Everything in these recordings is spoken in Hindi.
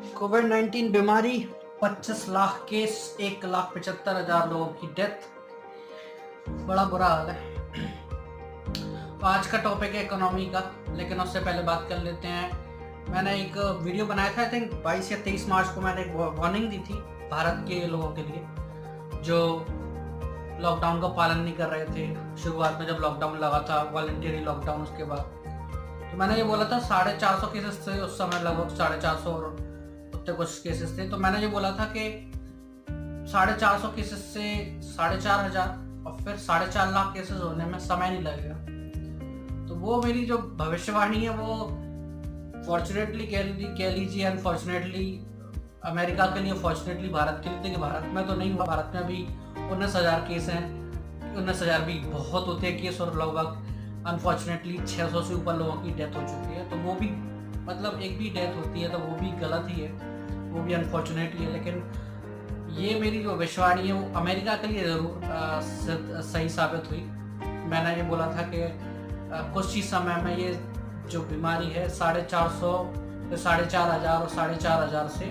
कोविड-19 बीमारी, 25 लाख केस, 1,75,000 लोगों की डेथ। बड़ा बुरा हाल है। तो आज का टॉपिक है इकोनॉमी का, लेकिन उससे पहले बात कर लेते हैं। मैंने एक वीडियो बनाया था, आई थिंक 22 या 23 मार्च को। मैंने एक वार्निंग दी थी भारत के लोगों के लिए जो लॉकडाउन का पालन नहीं कर रहे थे। शुरुआत में जब लॉकडाउन लगा था, वॉलंटरी लॉकडाउन, उसके बाद तो मैंने ये बोला था 450 केसेस थे उस समय, लगभग 450 और उतने कुछ केसेस थे। तो मैंने ये बोला था कि 450 केसेस से 4,500 और फिर 4.5 लाख केसेस होने में समय नहीं लगेगा। तो वो मेरी जो भविष्यवाणी है वो फॉर्चुनेटली कह लीजिए, अनफॉर्चुनेटली अमेरिका के लिए, फॉर्चुनेटली भारत के लिए। देखिए भारत में तो नहीं हुआ, भारत में अभी 19,000 केस हैं। 19,000 भी बहुत होते हैं केस, और लगभग अनफॉर्चुनेटली 600 से ऊपर लोगों की डेथ हो चुकी है। तो वो भी मतलब एक भी डेथ होती है तो वो भी गलत ही है, वो भी अनफॉर्चुनेटली है। लेकिन ये मेरी जो भविष्यवाणी है वो अमेरिका के लिए ज़रूर सही साबित हुई। मैंने ये बोला था कि कुछ ही समय में ये जो बीमारी है 450 से 4,500 और 4,500 से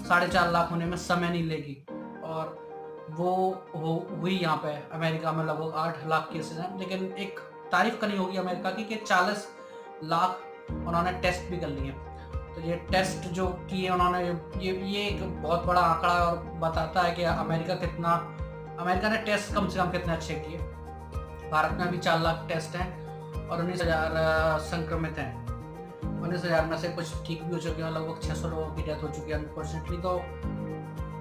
4.5 लाख होने में समय नहीं लेगी। और वो हुई यहाँ पे अमेरिका में लगभग 8 लाख केसेस हैं। लेकिन एक तारीफ करनी होगी अमेरिका की कि 40 लाख उन्होंने टेस्ट भी कर लिए। तो ये टेस्ट जो किए उन्होंने, ये एक बहुत बड़ा आंकड़ा और बताता है कि अमेरिका ने टेस्ट कम से कम कितने अच्छे किए। भारत में अभी 4 लाख टेस्ट हैं और 19,000 संक्रमित हैं। 19,000 में से कुछ ठीक भी हो चुके हैं, लगभग 600 लोगों की डेथ हो चुकी है अनफॉर्चुनेटली। तो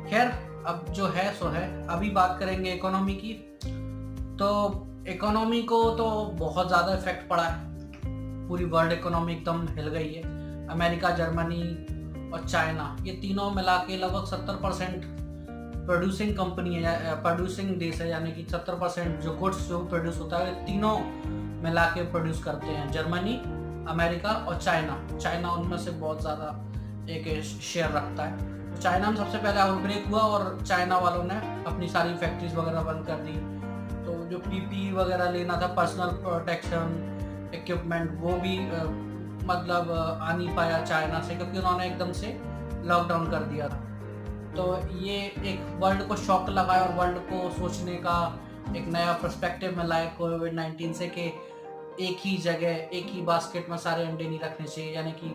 खैर, अब जो है सो है। अभी बात करेंगे इकोनॉमी की। तो इकोनॉमी को तो बहुत ज़्यादा इफेक्ट पड़ा है, पूरी वर्ल्ड इकोनॉमी एकदम हिल गई है। अमेरिका, जर्मनी और चाइना, ये तीनों मिला के लगभग 70% प्रोड्यूसिंग कंपनी है, प्रोड्यूसिंग देश है। यानी कि 70% जो गुड्स जो प्रोड्यूस होता है तीनों मिला के प्रोड्यूस करते हैं, जर्मनी, अमेरिका और चाइना उनमें से बहुत ज़्यादा एक शेयर रखता है। तो चाइना में सबसे पहले आउटब्रेक हुआ और चाइना वालों ने अपनी सारी फैक्ट्रीज वगैरह बंद कर दी। तो जो पीपी वगैरह लेना था, पर्सनल प्रोटेक्शन इक्विपमेंट, वो भी मतलब आ नहीं पाया चाइना से, क्योंकि उन्होंने एकदम से लॉकडाउन कर दिया था। तो ये एक वर्ल्ड को शॉक लगा और वर्ल्ड को सोचने का एक नया पर्सपेक्टिव मिला है कोविड-19 से, कि एक ही जगह, एक ही बास्केट में सारे अंडे नहीं रखने चाहिए, यानी कि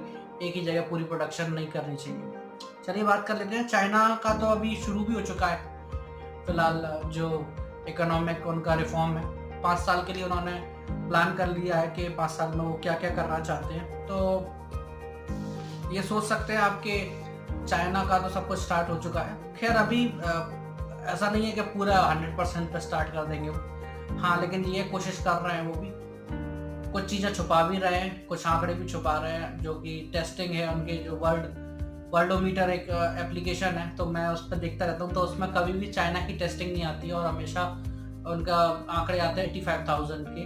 एक ही जगह पूरी प्रोडक्शन नहीं करनी चाहिए। चलिए बात कर लेते हैं। चाइना का तो अभी शुरू भी हो चुका है। फिलहाल जो इकोनॉमिक उनका रिफॉर्म है, 5 साल के लिए उन्होंने प्लान कर लिया है कि 5 साल में वो क्या क्या करना चाहते हैं। तो ये सोच सकते हैं आपके चाइना का तो सब कुछ स्टार्ट हो चुका है। खैर अभी ऐसा नहीं है कि पूरा 100% पे स्टार्ट कर देंगे वो। हाँ, लेकिन ये कोशिश कर रहे हैं वो भी। कुछ चीज़ें छुपा भी रहे हैं, कुछ आंकड़े भी छुपा रहे हैं, जो कि टेस्टिंग है उनके। जो वर्ल्डोमीटर एक एप्लीकेशन है, तो मैं उस पर देखता रहता हूँ। तो उसमें कभी भी चाइना की टेस्टिंग नहीं आती है और हमेशा उनका आंकड़े आते हैं 85,000 के।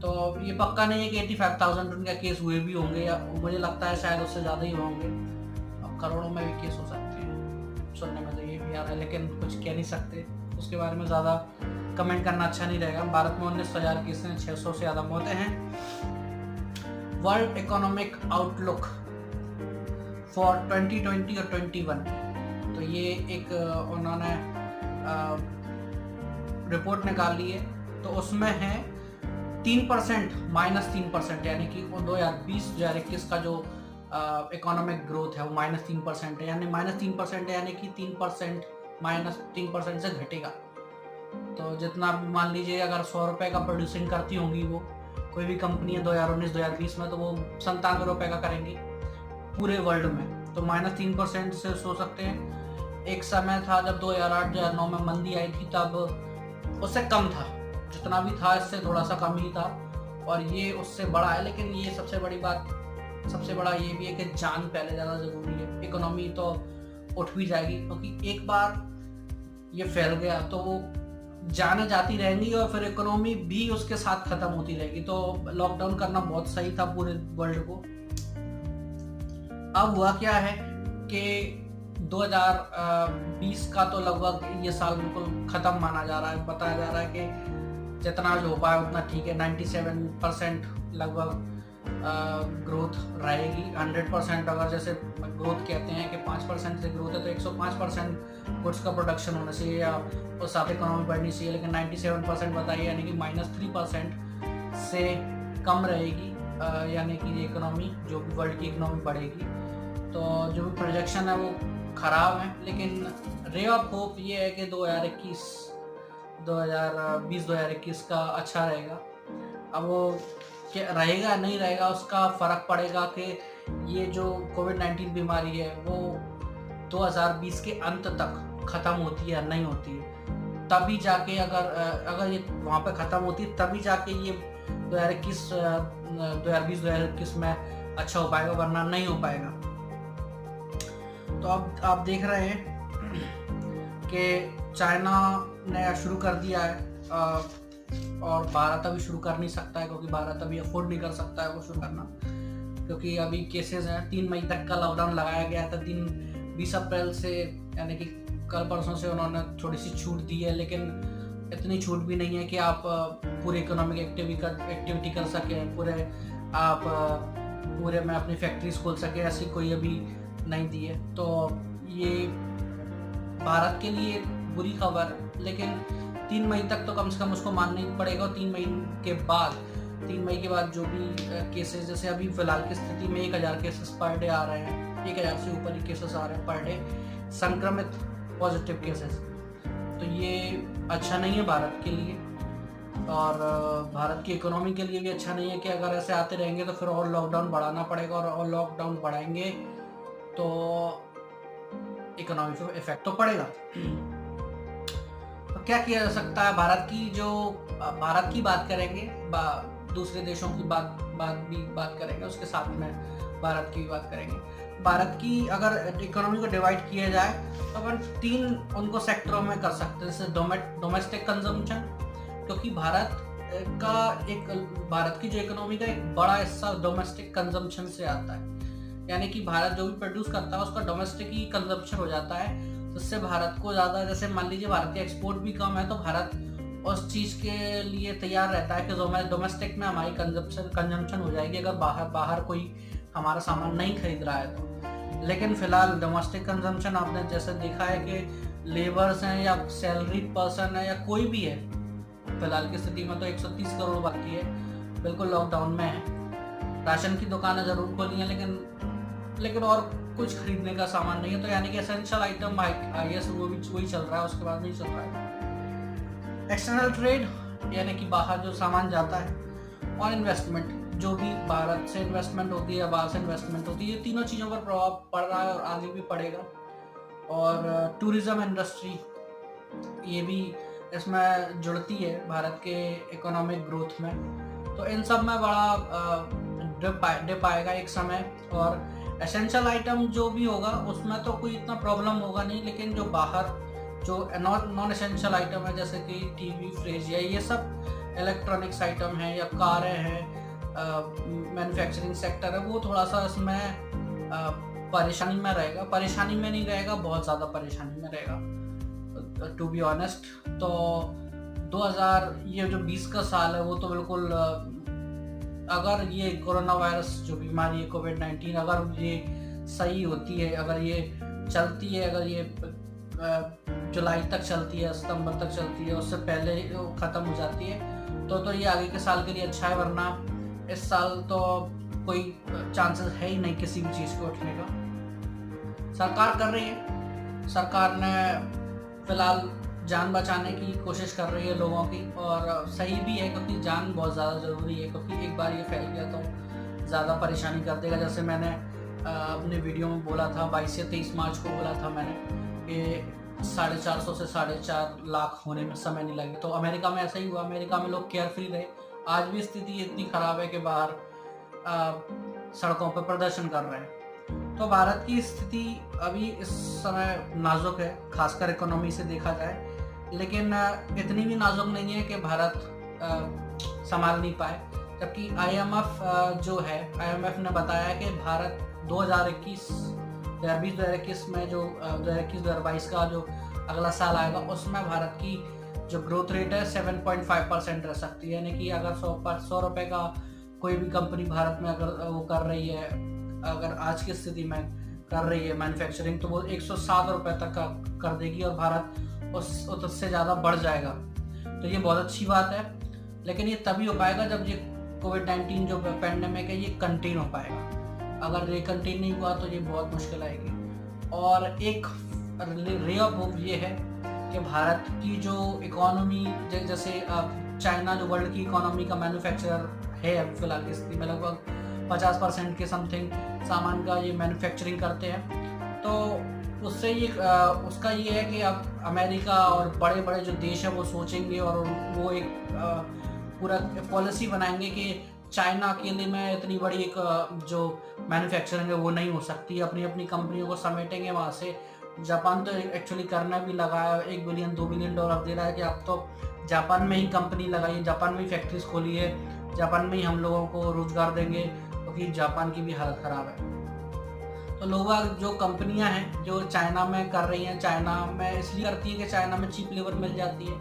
तो ये पक्का नहीं है कि 85,000 उनका केस हुए भी होंगे, या मुझे लगता है शायद उससे ज़्यादा ही होंगे। अब करोड़ों में भी केस हो सकते हैं, सुनने में तो ये भी आ रहा है, लेकिन कुछ कह नहीं सकते। उसके बारे में ज़्यादा कमेंट करना अच्छा नहीं रहेगा। भारत में 19,000 केस हैं, 600 से ज़्यादा मौतें हैं। वर्ल्ड इकोनॉमिक आउटलुक फॉर 2020 और 21, तो ये एक उन्होंने रिपोर्ट निकाली है। तो उसमें है 3%, -3%, यानी कि 2020-2021 का जो इकोनॉमिक ग्रोथ है वो -3% है। यानी -3% है, यानी कि 3% -3% से घटेगा। तो जितना मान लीजिए अगर 100 रुपये का प्रोड्यूसिंग करती होंगी वो कोई भी कंपनी है 2019-2020 में, तो वो 97 रुपये का करेंगी पूरे वर्ल्ड में। तो -3% से सोच सकते हैं। एक समय था जब 2008-2009 में मंदी आई थी, तब उससे कम था, जितना भी था इससे थोड़ा सा कम ही था, और ये उससे बड़ा है। लेकिन ये सबसे बड़ा ये भी है कि जान पहले ज़्यादा ज़रूरी है। इकोनॉमी तो उठ भी जाएगी, क्योंकि एक बार ये फैल गया तो वो जाने जाती रहेंगी और फिर इकोनॉमी भी उसके साथ ख़त्म होती रहेगी। तो लॉकडाउन करना बहुत सही था पूरे वर्ल्ड को। अब हुआ क्या है कि 2020 का तो लगभग ये साल बिल्कुल ख़त्म माना जा रहा है। बताया जा रहा है कि जितना जो हो पाया उतना ठीक है। 97% लगभग ग्रोथ रहेगी। 100% अगर जैसे ग्रोथ कहते हैं कि 5% से ग्रोथ है तो 105% गुड्स का प्रोडक्शन होना चाहिए या उस साथ इकोनॉमी बढ़नी चाहिए, लेकिन 97% बताइए, यानी कि -3% से कम रहेगी, यानी कि ये इकोनॉमी जो भी वर्ल्ड की इकोनॉमी बढ़ेगी। तो जो भी प्रोजेक्शन है वो ख़राब है, लेकिन रे ऑफ होप ये है कि 2020-2021 का अच्छा रहेगा। अब वो क्या रहेगा नहीं रहेगा उसका फ़र्क पड़ेगा कि ये जो कोविड-19 बीमारी है वो 2020 के अंत तक ख़त्म होती है या नहीं होती है। तभी जाके अगर ये वहाँ पे ख़त्म होती है तभी जाके ये 2020-2021 में अच्छा हो पाएगा, वरना नहीं हो पाएगा। तो अब आप देख रहे हैं कि चाइना ने शुरू कर दिया है और भारत अभी शुरू कर नहीं सकता है, क्योंकि भारत अभी अफोर्ड नहीं कर सकता है वो शुरू करना, क्योंकि अभी केसेस हैं। 3 मई तक का लॉकडाउन लगाया गया था। 20 अप्रैल से, यानी कि कल परसों से उन्होंने थोड़ी सी छूट दी है, लेकिन इतनी छूट भी नहीं है कि आप पूरी इकोनॉमिक एक्टिविटी कर सकें, आप पूरे में अपनी फैक्ट्रीज खोल सके, ऐसी कोई अभी नहीं दी है। तो ये भारत के लिए बुरी खबर, लेकिन 3 मई तक तो कम से कम उसको मानना ही पड़ेगा। और 3 मई के बाद जो भी केसेस, जैसे अभी फिलहाल की स्थिति में 1000 केसेस पर डे आ रहे हैं, 1000 से ऊपर ही केसेस आ रहे हैं पर डे, संक्रमित पॉजिटिव केसेस। तो ये अच्छा नहीं है भारत के लिए, और भारत की इकोनॉमी के लिए भी अच्छा नहीं है कि अगर ऐसे आते रहेंगे तो फिर और लॉकडाउन बढ़ाना पड़ेगा, और लॉकडाउन बढ़ाएंगे तो इकोनॉमी पे इफेक्ट तो पड़ेगा। तो क्या किया जा सकता है? भारत की बात करेंगे, दूसरे देशों की बात करेंगे, उसके साथ में भारत की भी बात करेंगे। भारत की अगर इकोनॉमी को डिवाइड किया जाए तो अपन 3 उनको सेक्टरों में कर सकते हैं। जैसे डोमेस्टिक कंजम्पशन, क्योंकि भारत की जो इकोनॉमी का एक बड़ा हिस्सा डोमेस्टिक कंजम्पशन से आता है, यानी कि भारत जो भी प्रोड्यूस करता है उसका डोमेस्टिक ही कंजम्पशन हो जाता है, जिससे भारत को ज़्यादा, जैसे मान लीजिए भारत की एक्सपोर्ट भी कम है तो भारत उस चीज़ के लिए तैयार रहता है कि डोमेस्टिक में हमारी कंजम्पशन हो जाएगी अगर बाहर कोई हमारा सामान नहीं खरीद रहा है तो। लेकिन फिलहाल डोमेस्टिक कंजम्पशन आपने जैसे देखा है कि लेबर्स हैं या सैलरी पर्सन है या कोई भी है, फिलहाल की स्थिति में तो 130 करोड़ बाकी है, बिल्कुल लॉकडाउन में है। राशन की दुकानें जरूर खोली हैं, लेकिन और कुछ खरीदने का सामान नहीं है। तो यानी कि एसेंशियल आइटम वही चल रहा है, उसके बाद नहीं चल रहा है। एक्सटर्नल ट्रेड, यानी कि बाहर जो सामान जाता है, और इन्वेस्टमेंट, जो भी भारत से इन्वेस्टमेंट होती है, बाहर से इन्वेस्टमेंट होती है, ये तीनों चीज़ों पर प्रभाव पड़ रहा है और आगे भी पड़ेगा। और टूरिज्म इंडस्ट्री ये भी इसमें जुड़ती है भारत के इकोनॉमिक ग्रोथ में। तो इन सब में बड़ा डिप आएगा एक समय। और एसेंशियल आइटम जो भी होगा उसमें तो कोई इतना प्रॉब्लम होगा नहीं, लेकिन जो बाहर जो नॉन एसेंशियल आइटम है, जैसे कि टीवी, फ्रिज या ये सब इलेक्ट्रॉनिक्स आइटम है या कारें हैं, मैन्युफैक्चरिंग सेक्टर है, वो थोड़ा सा इसमें परेशानी में रहेगा। परेशानी में नहीं रहेगा, बहुत ज़्यादा परेशानी में रहेगा टू बी ऑनेस्ट। तो 2020 का साल है वो तो बिल्कुल, अगर ये कोरोना वायरस जो बीमारी है कोविड-19 अगर ये सही होती है, अगर ये चलती है, अगर ये जुलाई तक चलती है, सितंबर तक चलती है, उससे पहले ख़त्म हो जाती है तो ये आगे के साल के लिए अच्छा है। वरना इस साल तो कोई चांसेस है ही नहीं किसी भी चीज़ को उठने का। सरकार कर रही है, सरकार ने फिलहाल जान बचाने की कोशिश कर रही है लोगों की, और सही भी है क्योंकि जान बहुत ज़्यादा ज़रूरी है, क्योंकि एक बार ये फैल गया तो ज़्यादा परेशानी कर देगा। जैसे मैंने अपने वीडियो में बोला था, 22 या 23 मार्च को बोला था मैंने कि 450 से 4.5 लाख होने में समय नहीं लगे। तो अमेरिका में ऐसा ही हुआ, अमेरिका में लोग केयरफ्री रहे। आज भी स्थिति इतनी ख़राब है कि बाहर सड़कों पर प्रदर्शन कर रहे हैं। तो भारत की स्थिति अभी इस समय नाजुक है, खासकर इकोनॉमी से देखा जाए, लेकिन इतनी भी नाजुक नहीं है कि भारत संभाल नहीं पाए। जबकि IMF जो है, IMF ने बताया कि भारत 2020-2021 में जो 2021-2022 का जो अगला साल आएगा उसमें भारत की जो ग्रोथ रेट है 7.5% रह सकती है। यानी कि अगर 100 रुपये का कोई भी कंपनी भारत में अगर वो कर रही है, अगर आज की स्थिति में कर रही है मैन्युफैक्चरिंग, तो वो 107 रुपये तक का कर देगी और भारत उससे ज़्यादा बढ़ जाएगा। तो ये बहुत अच्छी बात है, लेकिन ये तभी हो पाएगा जब ये कोविड-19 जो पैंडेमिक है ये कंटेन हो पाएगा। अगर ये कंटेन नहीं हुआ तो ये बहुत मुश्किल आएगी। और एक रे ऑफ होप ये है कि भारत की जो इकोनॉमी, जैसे चाइना जो वर्ल्ड की इकोनॉमी का मैन्युफैक्चरर है फिलहाल की स्थिति में, लगभग 50% के समथिंग सामान का ये मैन्युफैक्चरिंग करते हैं। तो उससे ये उसका ये है कि अब अमेरिका और बड़े बड़े जो देश हैं वो सोचेंगे और वो एक पूरा पॉलिसी बनाएंगे कि चाइना अकेले में इतनी बड़ी एक जो मैन्युफैक्चरिंग है वो नहीं हो सकती, अपनी अपनी कंपनियों को समेटेंगे वहाँ से। जापान तो एक्चुअली करना भी लगा है, $1 बिलियन $2 बिलियन दे रहा है कि अब तो जापान में ही कंपनी लगाइए, जापान में ही फैक्ट्रीज खोलिए, जापान में ही हम लोगों को रोजगार देंगे, क्योंकि जापान की भी हालत ख़राब है। तो लोग जो कंपनियां हैं जो चाइना में कर रही हैं, चाइना में इसलिए करती है कि चाइना में चीप लेबर मिल जाती है,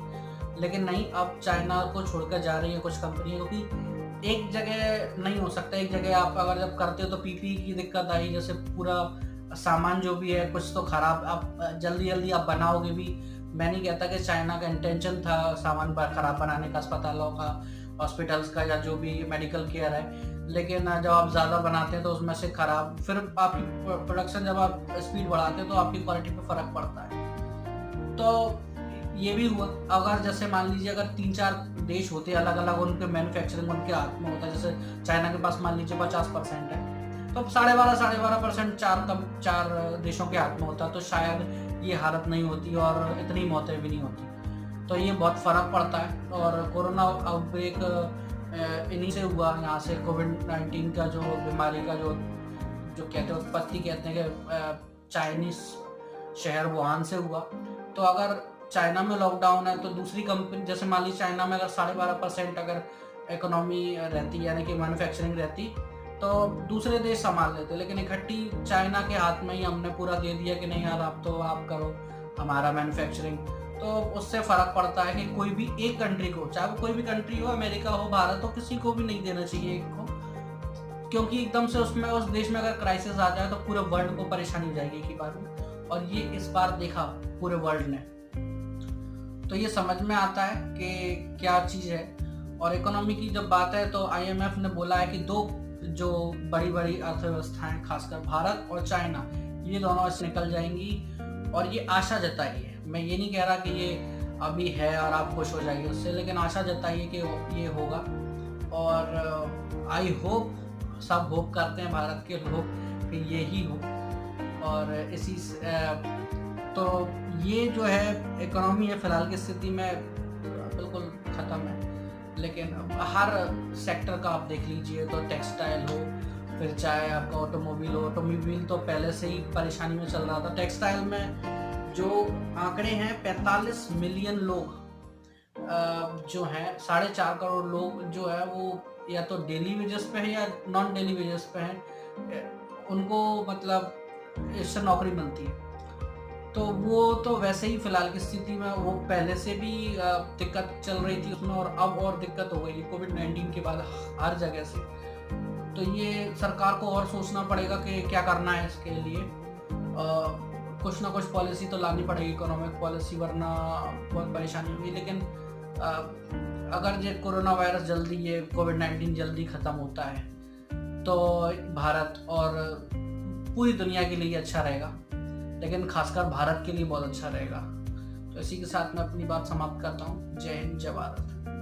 लेकिन नहीं, अब चाइना को छोड़कर जा रही है कुछ कंपनियां, क्योंकि एक जगह नहीं हो सकता। एक जगह आप अगर जब करते हो तो पीपी की दिक्कत आई, जैसे पूरा सामान जो भी है कुछ तो ख़राब, आप जल्दी जल्दी आप बनाओगे भी। मैं नहीं कहता कि चाइना का इंटेंशन था सामान ख़राब बनाने का, अस्पतालों का, हॉस्पिटल्स का, या जो भी मेडिकल केयर है, लेकिन जब आप ज़्यादा बनाते हैं तो उसमें से ख़राब, फिर आपकी प्रोडक्शन जब आप स्पीड बढ़ाते हैं तो आपकी क्वालिटी पे फ़र्क पड़ता है। तो ये भी हुआ। अगर जैसे मान लीजिए अगर 3-4 देश होते हैं अलग अलग, उनके मैन्युफैक्चरिंग उनके हाथ में होता है, जैसे चाइना के पास मान लीजिए 50% है, तो 12.5% 4 देशों के हाथ में होता, तो शायद ये हालत नहीं होती और इतनी मौतें भी नहीं होती। तो ये बहुत फ़र्क पड़ता है। और कोरोना आउटब्रेक इन्हीं से हुआ, यहाँ से कोविड-19 का जो बीमारी का जो कहते हैं उत्पत्ति कहते हैं कि चाइनीस शहर वुहान से हुआ। तो अगर चाइना में लॉकडाउन है तो दूसरी कंपनी, जैसे मान लीजिए चाइना में अगर 12.5% अगर इकोनॉमी रहती, यानी कि मैन्युफैक्चरिंग रहती, तो दूसरे देश संभाल लेते, लेकिन इकट्ठी चाइना के हाथ में ही हमने पूरा दे दिया कि नहीं यार अब तो आप करो हमारा मैन्युफैक्चरिंग। तो उससे फ़र्क पड़ता है कि कोई भी एक कंट्री को, चाहे वो कोई भी कंट्री हो, अमेरिका हो, भारत हो, किसी को भी नहीं देना चाहिए एक को, क्योंकि एकदम से उसमें उस देश में अगर क्राइसिस आ जाए तो पूरे वर्ल्ड को परेशानी हो जाएगी एक ही बार में। और ये इस बार देखा पूरे वर्ल्ड ने, तो ये समझ में आता है कि क्या चीज़ है। और इकोनॉमी की जब बात है तो IMF ने बोला है कि 2 जो बड़ी बड़ी अर्थव्यवस्थाएं, खासकर भारत और चाइना, ये दोनों इससे निकल जाएंगी। और ये आशा जताई है, मैं ये नहीं कह रहा कि ये अभी है और आप खुश हो जाइए उससे, लेकिन आशा जताइए कि ये होगा। और आई होप, सब होप करते हैं भारत के लोग कि ये ही हो। और इसी तो ये जो है इकोनॉमी है फिलहाल की स्थिति में बिल्कुल ख़त्म है। लेकिन हर सेक्टर का आप देख लीजिए, तो टेक्सटाइल हो, फिर चाहे आपका ऑटोमोबाइल हो, ऑटोमोबाइल तो पहले से ही परेशानी में चल रहा था। टेक्सटाइल में जो आंकड़े हैं 45 मिलियन लोग जो हैं, 4.5 करोड़ लोग जो है वो या तो डेली वेजेस पे है या नॉन डेली वेजेस पे हैं, उनको मतलब इससे नौकरी मिलती है। तो वो तो वैसे ही फिलहाल की स्थिति में वो पहले से भी दिक्कत चल रही थी उसमें, और अब और दिक्कत हो गई कोविड-19 के बाद हर जगह से। तो ये सरकार को और सोचना पड़ेगा कि क्या करना है इसके लिए। कुछ ना कुछ पॉलिसी तो लानी पड़ेगी, इकोनॉमिक पॉलिसी, वरना बहुत परेशानी होगी। लेकिन अगर ये कोरोना वायरस जल्दी, ये कोविड-19 जल्दी ख़त्म होता है तो भारत और पूरी दुनिया के लिए अच्छा रहेगा, लेकिन खासकर भारत के लिए बहुत अच्छा रहेगा। तो इसी के साथ मैं अपनी बात समाप्त करता हूँ। जय हिंद, जय भारत।